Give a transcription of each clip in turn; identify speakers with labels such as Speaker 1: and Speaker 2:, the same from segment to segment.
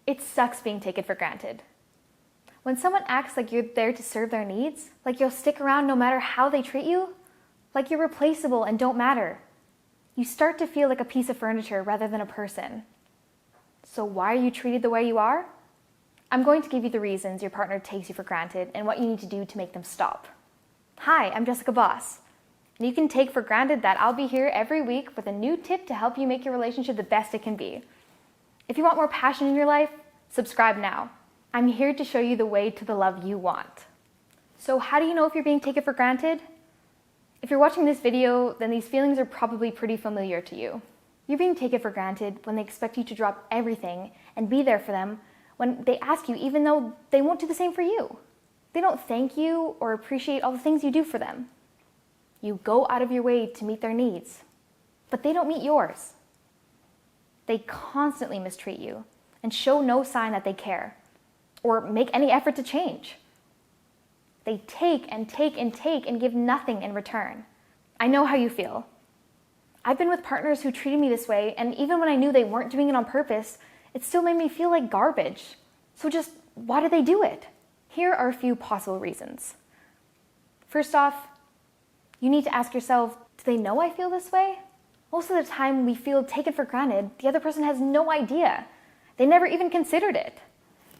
Speaker 1: It sucks being taken for granted. When someone acts like you're there to serve their needs, like you'll stick around no matter how they treat you, like you're replaceable and don't matter, you start to feel like a piece of furniture rather than a person. So why are you treated the way you are? I'm going to give you the reasons your partner takes you for granted and what you need to do to make them stop. Hi, I'm Jessica Boss. And you can take for granted that I'll be here every week with a new tip to help you make your relationship the best it can be. If you want more passion in your life, subscribe now. I'm here to show you the way to the love you want. So how do you know if you're being taken for granted? If you're watching this video, then these feelings are probably pretty familiar to you. You're being taken for granted when they expect you to drop everything and be there for them when they ask you, even though they won't do the same for you. They don't thank you or appreciate all the things you do for them. You go out of your way to meet their needs, but they don't meet yours. They constantly mistreat you and show no sign that they care or make any effort to change. They take and take and take and give nothing in return. I know how you feel. I've been with partners who treated me this way, and even when I knew they weren't doing it on purpose, it still made me feel like garbage. So just, why do they do it? Here are a few possible reasons. First off, you need to ask yourself, do they know I feel this way? Most of the time we feel taken for granted, the other person has no idea. They never even considered it.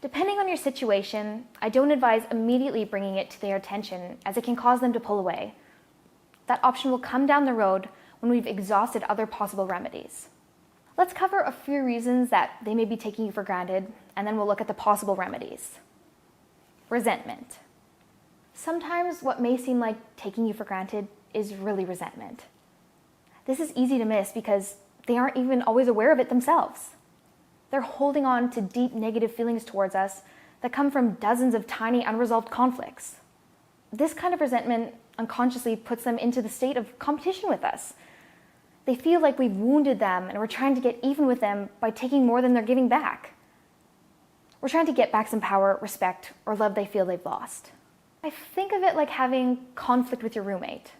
Speaker 1: Depending on your situation, I don't advise immediately bringing it to their attention, as it can cause them to pull away. That option will come down the road when we've exhausted other possible remedies. Let's cover a few reasons that they may be taking you for granted, and then we'll look at the possible remedies. Resentment. Sometimes what may seem like taking you for granted is really resentment. This is easy to miss because they aren't even always aware of it themselves. They're holding on to deep negative feelings towards us that come from dozens of tiny unresolved conflicts. This kind of resentment unconsciously puts them into the state of competition with us. They feel like we've wounded them and we're trying to get even with them by taking more than they're giving back. We're trying to get back some power, respect, or love they feel they've lost. I think of it like having conflict with your roommate.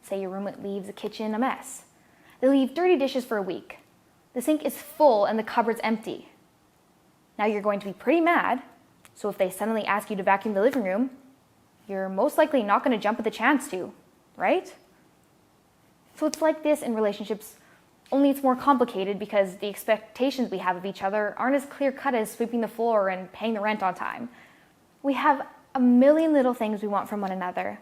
Speaker 1: Say your roommate leaves the kitchen a mess. They leave dirty dishes for a week. The sink is full and the cupboard's empty. Now you're going to be pretty mad, so if they suddenly ask you to vacuum the living room, you're most likely not going to jump at the chance to, right? So it's like this in relationships, only it's more complicated because the expectations we have of each other aren't as clear-cut as sweeping the floor and paying the rent on time. We have a million little things we want from one another,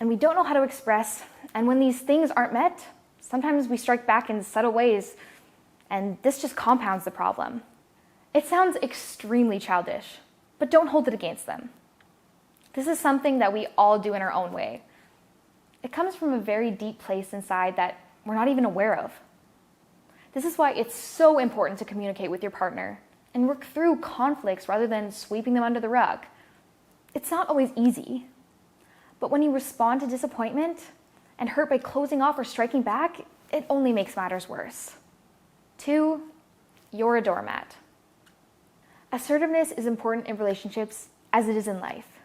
Speaker 1: and we don't know how to express, and when these things aren't met, sometimes we strike back in subtle ways, and this just compounds the problem. It sounds extremely childish, but don't hold it against them. This is something that we all do in our own way. It comes from a very deep place inside that we're not even aware of. This is why it's so important to communicate with your partner and work through conflicts rather than sweeping them under the rug. It's not always easy, but when you respond to disappointment and hurt by closing off or striking back, it only makes matters worse. 2, you're a doormat. Assertiveness is important in relationships as it is in life.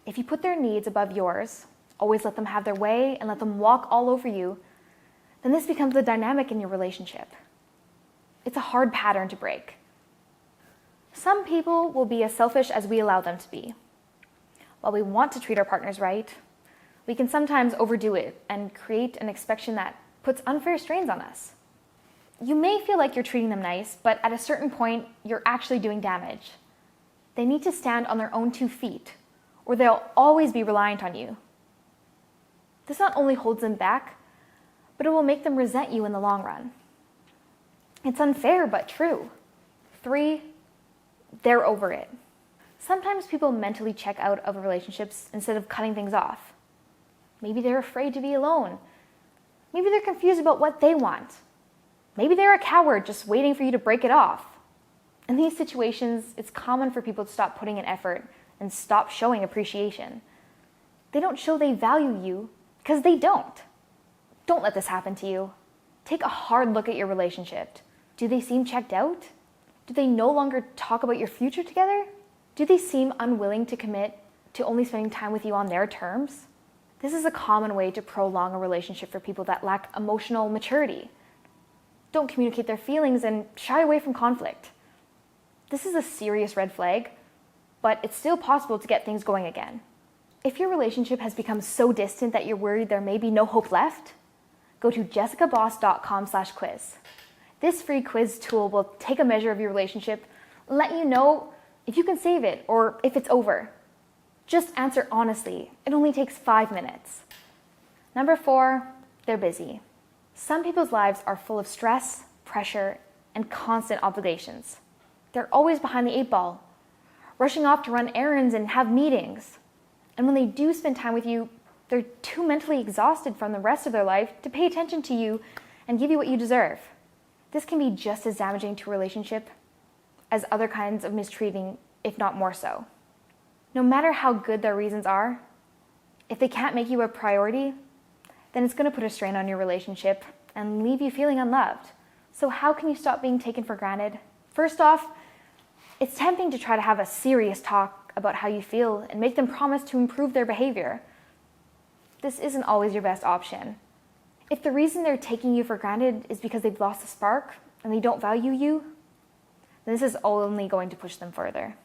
Speaker 1: If you put their needs above yours, always let them have their way and let them walk all over you, then this becomes the dynamic in your relationship. It's a hard pattern to break. Some people will be as selfish as we allow them to be. While we want to treat our partners right, we can sometimes overdo it and create an expectation that puts unfair strains on us. You may feel like you're treating them nice, but at a certain point, you're actually doing damage. They need to stand on their own 2 feet, or they'll always be reliant on you. This not only holds them back, but it will make them resent you in the long run. It's unfair, but true. 3, they're over it. Sometimes people mentally check out of relationships instead of cutting things off. Maybe they're afraid to be alone. Maybe they're confused about what they want. Maybe they're a coward just waiting for you to break it off. In these situations, it's common for people to stop putting in effort and stop showing appreciation. They don't show they value you because they don't. Don't let this happen to you. Take a hard look at your relationship. Do they seem checked out? Do they no longer talk about your future together? Do they seem unwilling to commit to only spending time with you on their terms? This is a common way to prolong a relationship for people that lack emotional maturity. Don't communicate their feelings and shy away from conflict. This is a serious red flag, but it's still possible to get things going again. If your relationship has become so distant that you're worried there may be no hope left, go to jessicaboss.com/quiz. This free quiz tool will take a measure of your relationship and let you know if you can save it or if it's over. Just answer honestly. It only takes 5 minutes. Number 4, they're busy. Some people's lives are full of stress, pressure, and constant obligations. They're always behind the 8 ball, rushing off to run errands and have meetings. And when they do spend time with you, they're too mentally exhausted from the rest of their life to pay attention to you and give you what you deserve. This can be just as damaging to a relationship as other kinds of mistreating, if not more so. No matter how good their reasons are, if they can't make you a priority, then it's going to put a strain on your relationship and leave you feeling unloved. So how can you stop being taken for granted? First off, it's tempting to try to have a serious talk about how you feel and make them promise to improve their behavior. This isn't always your best option. If the reason they're taking you for granted is because they've lost the spark and they don't value you, then this is only going to push them further.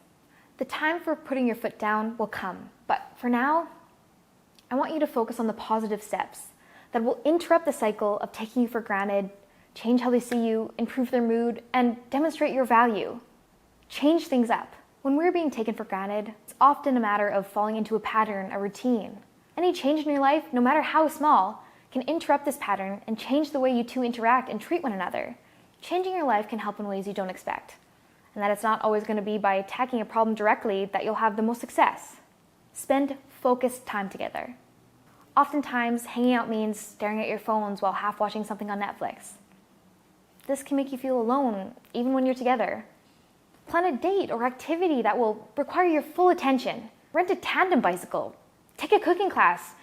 Speaker 1: The time for putting your foot down will come, but for now, I want you to focus on the positive steps that will interrupt the cycle of taking you for granted, change how they see you, improve their mood, and demonstrate your value. Change things up. When we're being taken for granted, it's often a matter of falling into a pattern, a routine. Any change in your life, no matter how small, can interrupt this pattern and change the way you two interact and treat one another. Changing your life can help in ways you don't expect, and that it's not always going to be by attacking a problem directly that you'll have the most success. Spend focused time together. Oftentimes, hanging out means staring at your phones while half watching something on Netflix. This can make you feel alone, even when you're together. Plan a date or activity that will require your full attention. Rent a tandem bicycle. Take a cooking class.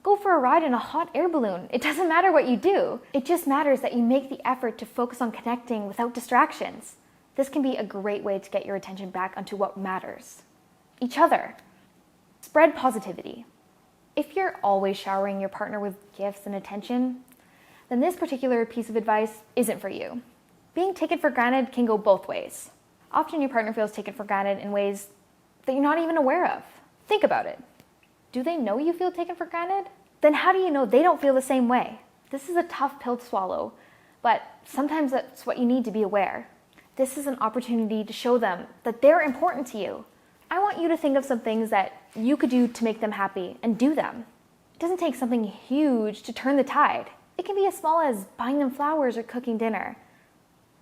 Speaker 1: Go for a ride in a hot air balloon. It doesn't matter what you do. It just matters that you make the effort to focus on connecting without distractions. This can be a great way to get your attention back onto what matters. Each other. Spread positivity. If you're always showering your partner with gifts and attention, then this particular piece of advice isn't for you. Being taken for granted can go both ways. Often your partner feels taken for granted in ways that you're not even aware of. Think about it. Do they know you feel taken for granted? Then how do you know they don't feel the same way? This is a tough pill to swallow, but sometimes that's what you need to be aware. This is an opportunity to show them that they're important to you. I want you to think of some things that you could do to make them happy and do them. It doesn't take something huge to turn the tide. It can be as small as buying them flowers or cooking dinner.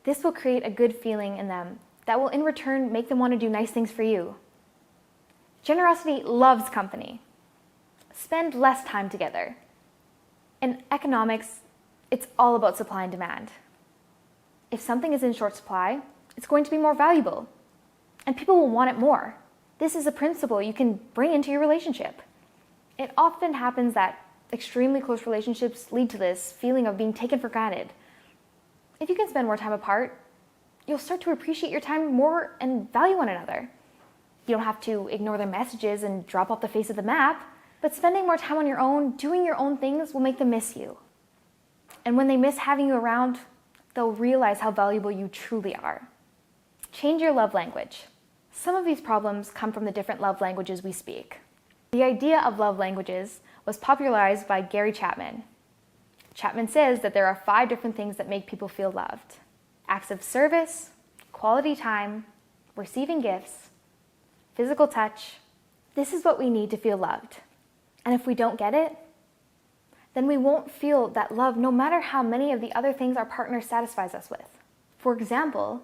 Speaker 1: This will create a good feeling in them that will in return make them want to do nice things for you. Generosity loves company. Spend less time together. In economics, it's all about supply and demand. If something is in short supply, it's going to be more valuable, and people will want it more. This is a principle you can bring into your relationship. It often happens that extremely close relationships lead to this feeling of being taken for granted. If you can spend more time apart, you'll start to appreciate your time more and value one another. You don't have to ignore their messages and drop off the face of the map, but spending more time on your own, doing your own things will make them miss you. And when they miss having you around, they'll realize how valuable you truly are. Change your love language. Some of these problems come from the different love languages we speak. The idea of love languages was popularized by Gary Chapman. Chapman says that there are 5 different things that make people feel loved: acts of service, quality time, receiving gifts, physical touch. This is what we need to feel loved. And if we don't get it, then we won't feel that love no matter how many of the other things our partner satisfies us with. For example,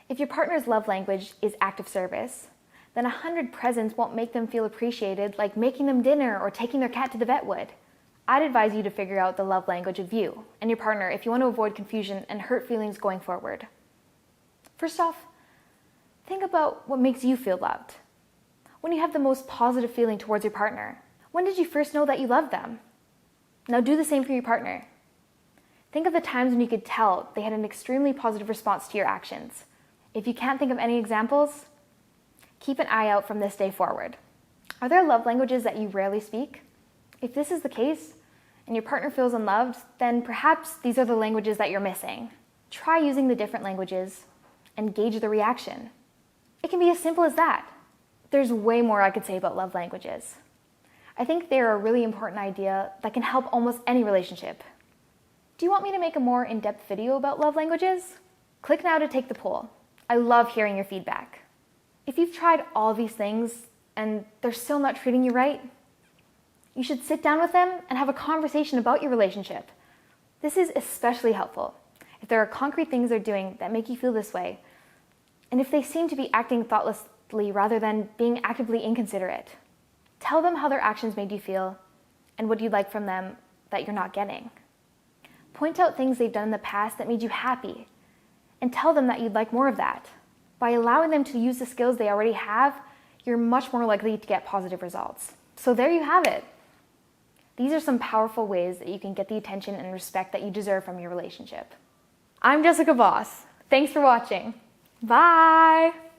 Speaker 1: if your partner's love language is act of service, then 100 presents won't make them feel appreciated like making them dinner or taking their cat to the vet would. I'd advise you to figure out the love language of you and your partner if you want to avoid confusion and hurt feelings going forward. First off, think about what makes you feel loved. When you have the most positive feeling towards your partner, when did you first know that you loved them? Now do the same for your partner. Think of the times when you could tell they had an extremely positive response to your actions. If you can't think of any examples, keep an eye out from this day forward. Are there love languages that you rarely speak? If this is the case, and your partner feels unloved, then perhaps these are the languages that you're missing. Try using the different languages and gauge the reaction. It can be as simple as that. There's way more I could say about love languages. I think they're a really important idea that can help almost any relationship. Do you want me to make a more in-depth video about love languages? Click now to take the poll. I love hearing your feedback. If you've tried all these things and they're still not treating you right, you should sit down with them and have a conversation about your relationship. This is especially helpful if there are concrete things they're doing that make you feel this way, and if they seem to be acting thoughtlessly rather than being actively inconsiderate. Tell them how their actions made you feel and what you'd like from them that you're not getting. Point out things they've done in the past that made you happy, and tell them that you'd like more of that. By allowing them to use the skills they already have, you're much more likely to get positive results. So there you have it. These are some powerful ways that you can get the attention and respect that you deserve from your relationship. I'm Jessica Voss. Thanks for watching. Bye!